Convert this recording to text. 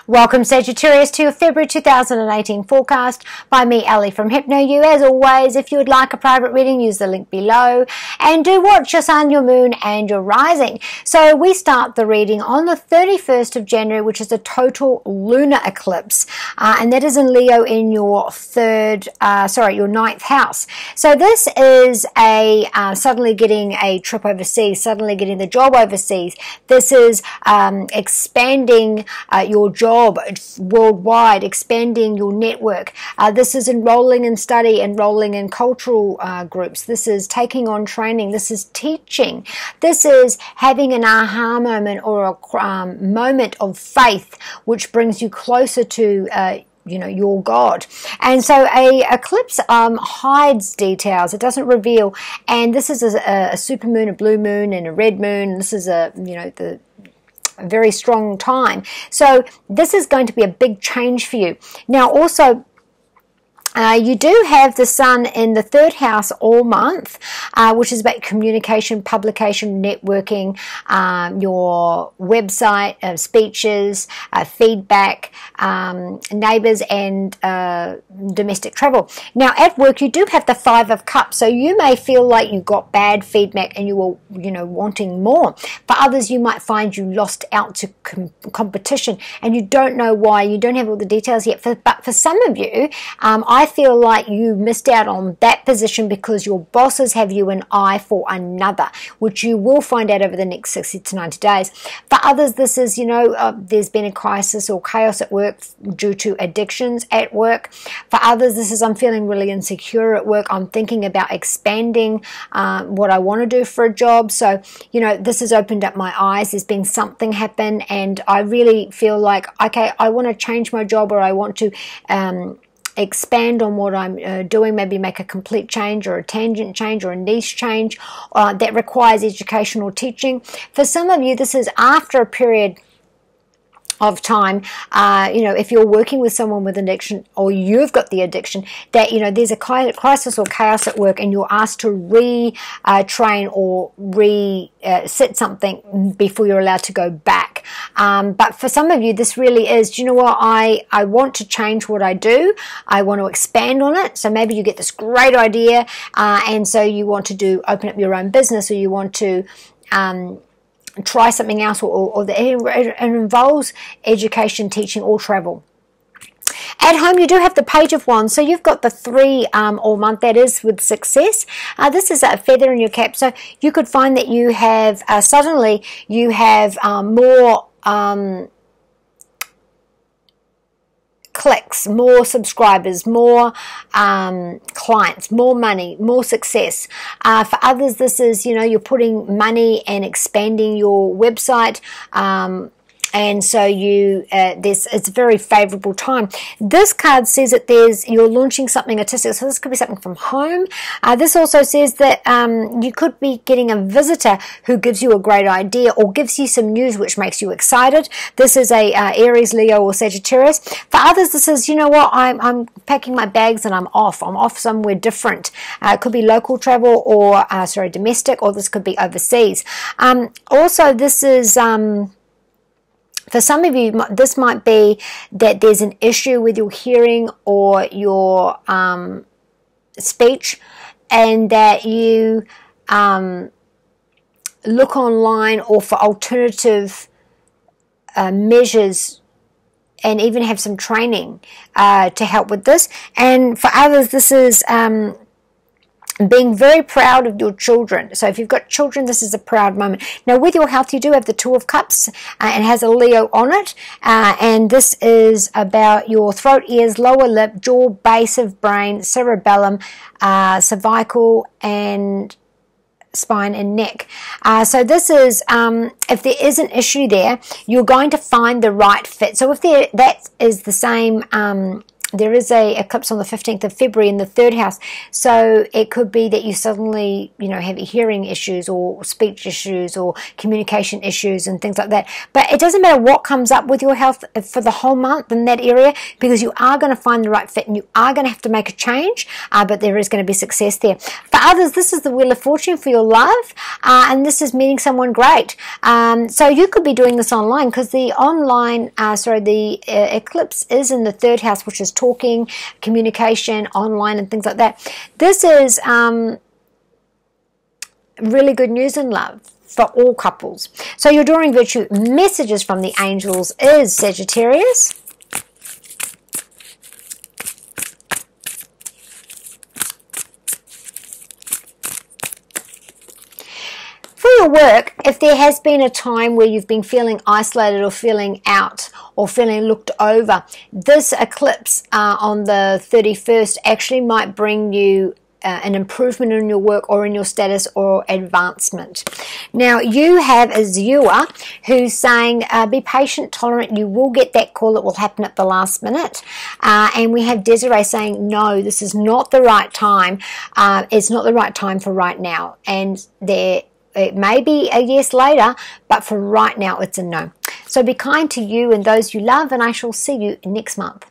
Welcome Sagittarius to your February 2018 forecast by me, Ellie from Hypnoyouellie. As always, if you would like a private reading, use the link below and do watch your sun, your moon and your rising. So we start the reading on the 31st of January, which is a total lunar eclipse, and that is in Leo in your your ninth house. So this is a suddenly getting a trip overseas, suddenly getting the job overseas. This is expanding your job worldwide, expanding your network. This is enrolling in study, enrolling in cultural groups. This is taking on training. This is teaching. This is having an aha moment or a moment of faith, which brings you closer to your God. And so a eclipse hides details. It doesn't reveal. And this is a super moon, a blue moon, and a red moon. This is a very strong time. So this is going to be a big change for you. Now also, you do have the sun in the third house all month, which is about communication, publication, networking, your website, speeches, feedback, neighbors, and domestic travel. Now, at work, you do have the 5 of Cups, so you may feel like you got bad feedback and you were, wanting more. For others, you might find you lost out to competition and you don't know why. You don't have all the details yet. But for some of you, I feel like you missed out on that position because your bosses have you an eye for another, which you will find out over the next 60 to 90 days. For others, this is, there's been a crisis or chaos at work due to addictions at work. For others, this is I'm feeling really insecure at work. I'm thinking about expanding what I want to do for a job. So, this has opened up my eyes. There's been something happen and I really feel like, okay, I want to change my job or I want to expand on what I'm doing, maybe make a complete change or a tangent change or a niche change that requires educational teaching. For some of you, this is after a period of time, if you're working with someone with addiction or you've got the addiction, that, there's a crisis or chaos at work and you're asked to retrain or reset something before you're allowed to go back. But for some of you, this really is, I want to change what I do. I want to expand on it. So maybe you get this great idea and so you want to open up your own business or you want to try something else or it involves education, teaching, or travel. At home, you do have the Page of Wands, so you've got the 3 all month, that is with success. This is a feather in your cap, so you could find that you have, suddenly, you have more clicks, more subscribers, more clients, more money, more success. For others, this is, you're putting money and expanding your website. And so it's a very favorable time. This card says that you're launching something artistic. So this could be something from home. This also says that you could be getting a visitor who gives you a great idea or gives you some news which makes you excited. This is a Aries, Leo, or Sagittarius. For others, this is, I'm packing my bags and I'm off. I'm off somewhere different. It could be local travel or, domestic, or this could be overseas. Also, this is for some of you, this might be that there's an issue with your hearing or your speech, and that you look online or for alternative measures and even have some training to help with this. And for others, this is being very proud of your children. So if you've got children, this is a proud moment. Now with your health, you do have the 2 of Cups and has a Leo on it. And this is about your throat, ears, lower lip, jaw, base of brain, cerebellum, cervical, and spine and neck. So this is, if there is an issue there, you're going to find the right fit. So if that is the same there is a eclipse on the 15th of February in the 3rd house, so it could be that you suddenly, you know, have hearing issues or speech issues or communication issues and things like that. But it doesn't matter what comes up with your health for the whole month in that area, because you are going to find the right fit and you are going to have to make a change, but there is going to be success there. For others, this is the Wheel of Fortune for your love, and this is meeting someone great. So you could be doing this online, because the eclipse is in the 3rd house, which is talking, communication, online, and things like that. This is really good news in love for all couples. So your Adoring Virtue messages from the angels is Sagittarius. For your work, if there has been a time where you've been feeling isolated or feeling out or feeling looked over, this eclipse on the 31st actually might bring you an improvement in your work or in your status or advancement. Now, you have Azure who's saying be patient, tolerant, you will get that call, it will happen at the last minute. And we have Desiree saying, no, this is not the right time. It's not the right time for right now. And it may be a yes later, but for right now, it's a no. So be kind to you and those you love, and I shall see you next month.